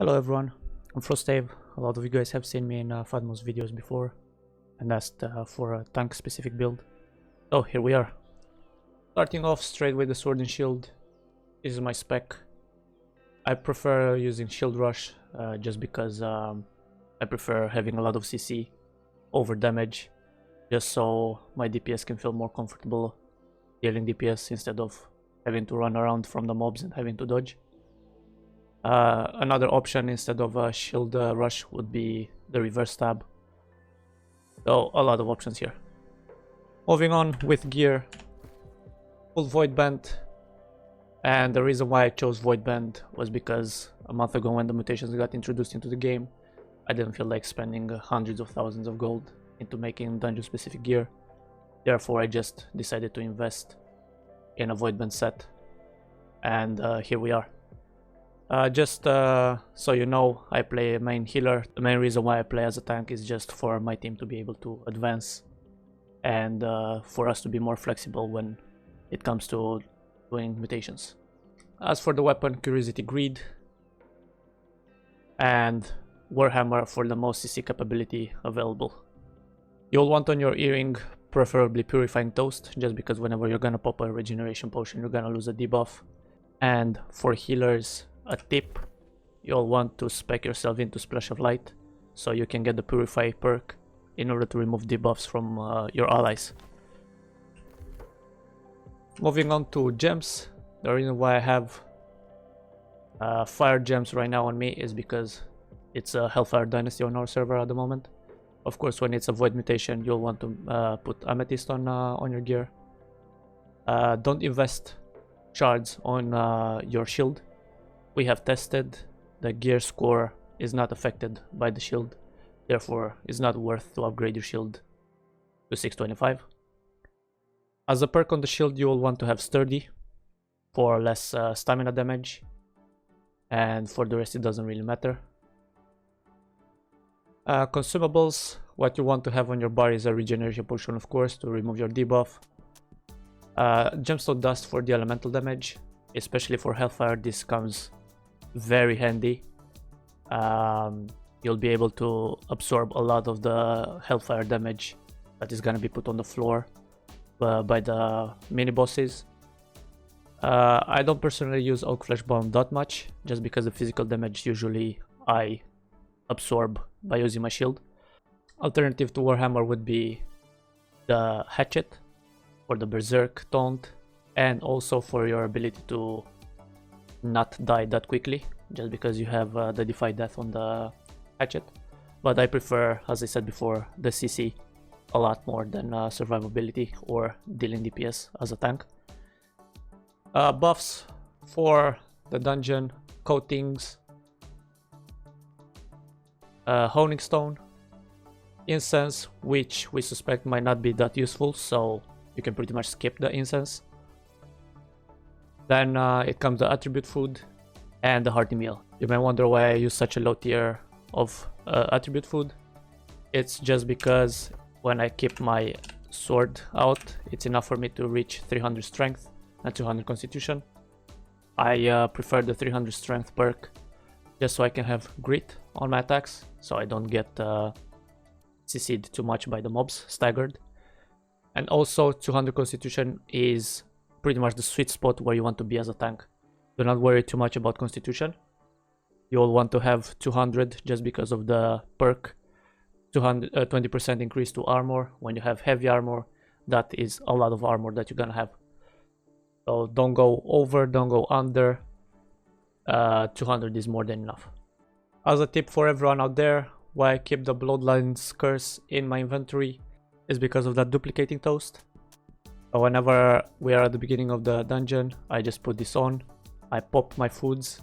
Hello everyone, I'm Frostave. A lot of you guys have seen me in Fatmos videos before and asked for a tank specific build. So here we are. Starting off straight with the sword and shield. This is my spec. I prefer using shield rush just because I prefer having a lot of CC over damage, just so my DPS can feel more comfortable dealing DPS instead of having to run around from the mobs and having to dodge. Another option instead of a shield rush would be the reverse stab. So a lot of options here. Moving on with gear, full void band, and the reason why I chose void band was because a month ago when the mutations got introduced into the game, I didn't feel like spending hundreds of thousands of gold into making dungeon specific gear. Therefore I just decided to invest in a void band set, and here we are. Just so you know, I play a main healer. The main reason why I play as a tank is just for my team to be able to advance and for us to be more flexible when it comes to doing mutations. As for the weapon, Curiosity Greed and Warhammer for the most CC capability available. You'll want on your earring preferably Purifying Toast, just because whenever you're gonna pop a regeneration potion you're gonna lose a debuff. And for healers, a tip, you'll want to spec yourself into Splash of Light so you can get the Purify perk in order to remove debuffs from your allies. Moving on to gems, the reason why I have fire gems right now on me is because it's a Hellfire Dynasty on our server at the moment. Of course, when it's a void mutation, you'll want to put Amethyst on your gear. Don't invest shards on your shield. We have tested, the gear score is not affected by the shield, therefore it's not worth to upgrade your shield to 625. As a perk on the shield, you will want to have Sturdy for less stamina damage, and for the rest it doesn't really matter. Consumables, what you want to have on your bar is a regeneration potion, of course, to remove your debuff. Gemstone dust for the elemental damage, especially for Hellfire. This comes very handy. You'll be able to absorb a lot of the Hellfire damage that is gonna be put on the floor by the mini bosses. I don't personally use Oak Flesh Bomb that much, just because the physical damage usually I absorb by using my shield. Alternative to Warhammer would be the Hatchet for the Berserk taunt, and also for your ability to not die that quickly, just because you have the Defy Death on the Hatchet. But I prefer, as I said before, the CC a lot more than survivability or dealing DPS as a tank. Buffs for the dungeon, coatings, Honing Stone, Incense, which we suspect might not be that useful, so you can pretty much skip the incense. Then it comes the attribute food and the hearty meal. You may wonder why I use such a low tier of attribute food. It's just because when I keep my sword out, it's enough for me to reach 300 strength and 200 constitution. I prefer the 300 strength perk just so I can have grit on my attacks, so I don't get CC'd too much by the mobs, staggered. And also 200 constitution is pretty much the sweet spot where you want to be as a tank. Do not worry too much about constitution. You'll want to have 200 just because of the perk. 20% increase to armor. When you have heavy armor, that is a lot of armor that you're gonna have. So don't go over, don't go under. 200 is more than enough. As a tip for everyone out there, why I keep the Bloodlines Curse in my inventory is because of that duplicating toast. Whenever we are at the beginning of the dungeon, I just put this on, I pop my foods,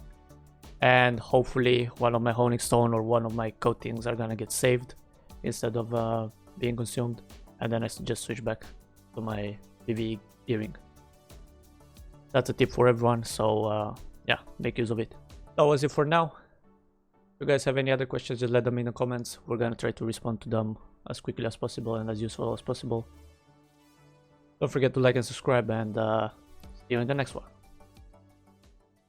and hopefully one of my Honing Stone or one of my coatings are gonna get saved instead of being consumed, and then I just switch back to my PvE earring. That's a tip for everyone, so yeah, make use of it. That was it for now. If you guys have any other questions, just let them in the comments. We're gonna try to respond to them as quickly as possible and as useful as possible. Don't forget to like and subscribe, and see you in the next one.